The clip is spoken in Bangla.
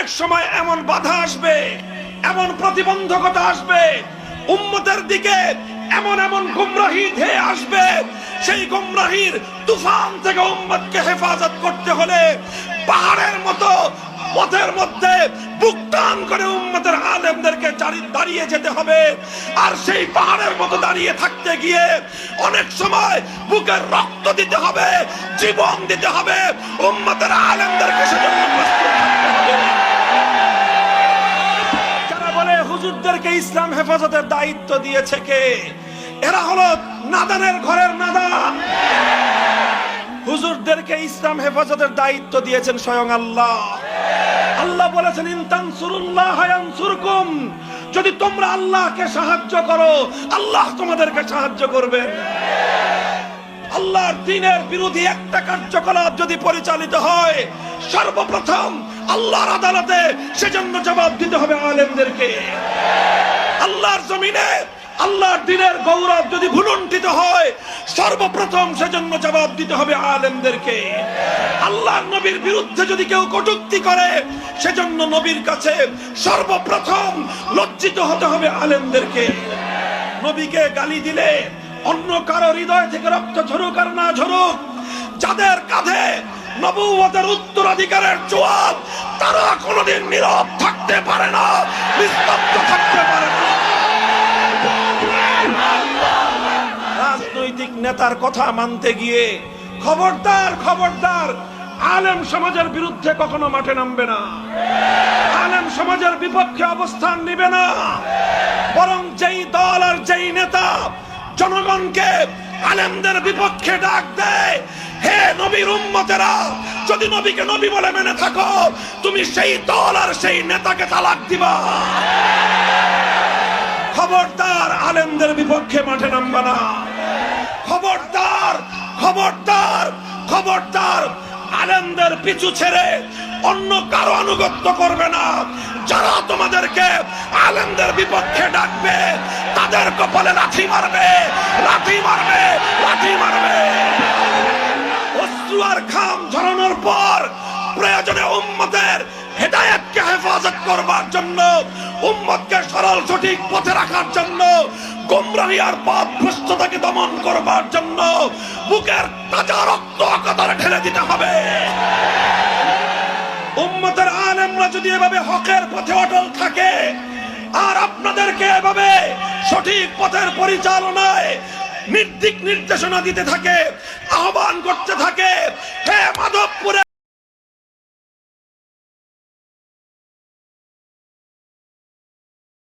অনেক সময় এমন বাধা আসবে, এমন প্রতিবন্ধকতা আসবে, উম্মতের দিকে এমন এমন গুমরাহি ধেয়ে আসবে, সেই গুমরাহির তুফান থেকে উম্মতকে হেফাজত করতে হলে পাহাড়ের মতো পথের মধ্যে বুক টান করে উম্মতের আলেমদেরকে দাঁড়িয়ে যেতে হবে। আর সেই পাহাড়ের মতো দাঁড়িয়ে থাকতে গিয়ে অনেক সময় বুকের রক্ত দিতে হবে, জীবন দিতে হবে, উম্মতের আলেমদেরকে সেজন্য প্রস্তুত থাকতে হবে। যারা বলে হুজুরদেরকে ইসলাম হেফাজতের দায়িত্ব দিয়েছে কে? এরা হলো নাদানের ঘরের নাদান। হুজুরদেরকে ইসলাম হেফাজতের দায়িত্ব দিয়েছেন স্বয়ং আল্লাহ। আল্লাহ বলেছেন ইন তানসুরুল্লাহ ইয়ানসুরকুম, যদি তোমরা আল্লাহকে সাহায্য করো আল্লাহ তোমাদেরকে সাহায্য করবেন। আল্লাহর দ্বীনের বিরোধী একটা কার্যকলাপ যদি পরিচালিত হয়, সর্বপ্রথম আল্লাহর আদালতে সেজন্য জবাব দিতে হবে আলেমদেরকে। আল্লাহর জমিনে আল্লাহর দ্বীনের গৌরব যদি ভুলুণ্ঠিত হয়, সর্বপ্রথম সেজন্য জবাব দিতে হবে আলেমদেরকে। আল্লাহর নবীর বিরুদ্ধে যদি কেউ কটূক্তি করে, সেজন্য নবীর কাছে সর্বপ্রথম লজ্জিত হতে হবে আলেমদেরকে। নবীকে গালি দিলে অন্য কারো হৃদয় থেকে রক্ত ঝরুক আর না ঝরুক, যাদের কাঁধে নবুয়তের উত্তরাধিকারের জোয়াল, তারা কোনোদিন নীরব থাকতে পারে না, নিস্তব্ধ থাকতে পারে না। রাজনৈতিক নেতার কথা মানতে গিয়ে খবরদার খবরদার, আলেম সমাজের বিরুদ্ধে কখনো মাঠে নামবে না, আলেম সমাজের বিপক্ষে অবস্থান নিবে না। বরং যেই দল আর যেই নেতা জনগণকে আলেমদের বিপক্ষে ডাক দেয়, হে নবীর উম্মতেরা, যদি নবীকে নবী বলে মেনে থাকো, তুমি সেই দল আর সেই নেতাকে তালাক দিবা। খবরদার আলেমদের বিপক্ষে মাঠে নামবা না। খবরদার খবরদার খবরদার, আলেমদের পিছু ছেড়ে অন্য কারো আনুগত্য করবে না। যারা তোমাদেরকে আলেমদের বিপক্ষে ডাকবে, তাদের কপালে লাথি মারবে, লাথি মারবে, লাথি মারবে। অশ্রু আর ঘাম ঝরানোর পর প্রয়োজনে উম্মতের হেদায়েতকে হেফাজত করবার জন্য, উম্মতকে সরল সঠিক পথে রাখার জন্য, গোমরাহি আর পথভ্রষ্টতাকে দমন করবার জন্য বুকের তাজা রক্ত কাতারে ঢেলে দিতে হবে। উম্মতের আলেমরা যদি এভাবে হকের পথে অটল থাকে আর আপনাদেরকে এভাবে সঠিক পথের পরিচালনায় নির্দিক নির্দেশনা দিতে থাকে, আহ্বান করতে থাকে, হে মাধবপুরে